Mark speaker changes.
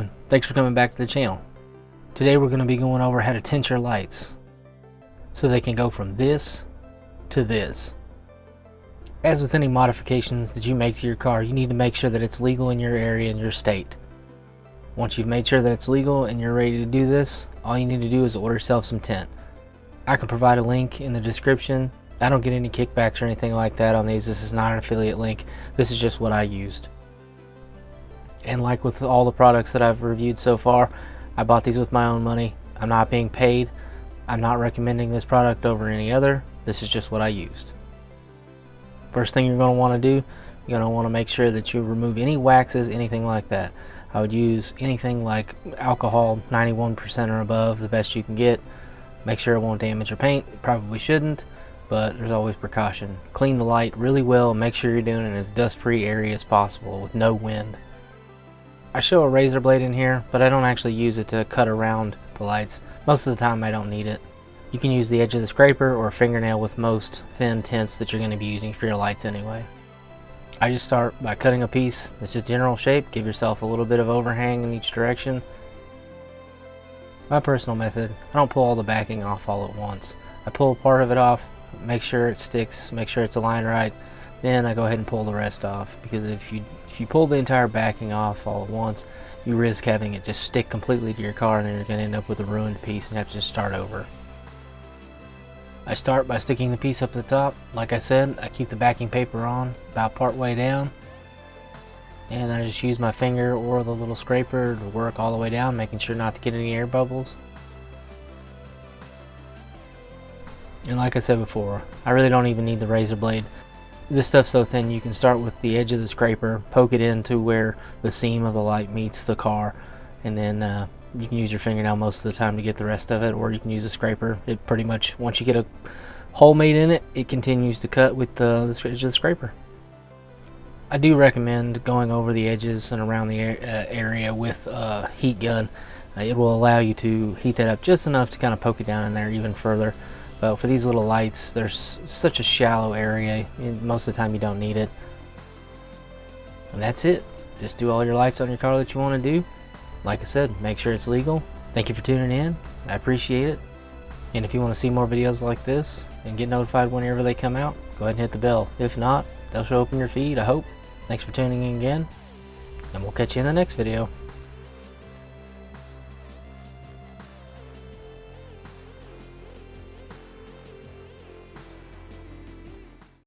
Speaker 1: everyone, thanks for coming back to the channel. Today we're going to be going over how to tint your lights so they can go from this to this. As with any modifications that you make to your car, you need to make sure that it's legal in your area and your state. Once you've made sure that it's legal and you're ready to do this, all you need to do is order yourself some tint. I can provide a link in the description. I don't get any kickbacks or anything like that on these. This is not an affiliate link. This is just what I used. And like with all the products that I've reviewed so far, I bought these with my own money. I'm not being paid. I'm not recommending this product over any other. This is just what I used. First thing you're going to want to do, you're going to want to make sure that you remove any waxes, anything like that. I would use anything like alcohol, 91% or above, the best you can get. Make sure it won't damage your paint. It probably shouldn't, but there's always precaution. Clean the light really well and make sure you're doing it in as dust-free area as possible with no wind. I show a razor blade in here, but I don't actually use it to cut around the lights. Most of the time I don't need it. You can use the edge of the scraper or a fingernail with most thin tints that you're going to be using for your lights anyway. I just start by cutting a piece. It's a general shape. Give yourself a little bit of overhang in each direction. My personal method, I don't pull all the backing off all at once. I pull part of it off, make sure it sticks, make sure it's aligned right, then I go ahead and pull the rest off, because if you pull the entire backing off all at once, you risk having it just stick completely to your car and then you're going to end up with a ruined piece and have to just start over. I start by sticking the piece up at the top. Like I said, I keep the backing paper on about part way down, and I just use my finger or the little scraper to work all the way down, making sure not to get any air bubbles. And like I said before, I really don't even need the razor blade. This stuff's so thin you can start with the edge of the scraper, poke it into where the seam of the light meets the car, and then you can use your fingernail most of the time to get the rest of it, or you can use a scraper. It pretty much, once you get a hole made in it, it continues to cut with the edge of the scraper. I do recommend going over the edges and around the area with a heat gun. It will allow you to heat that up just enough to kind of poke it down in there even further. But for these little lights, there's such a shallow area, most of the time you don't need it. And that's it. Just do all your lights on your car that you want to do. Like I said, make sure it's legal. Thank you for tuning in. I appreciate it. And if you want to see more videos like this and get notified whenever they come out, go ahead and hit the bell. If not, they'll show up in your feed, I hope. Thanks for tuning in again, and we'll catch you in the next video.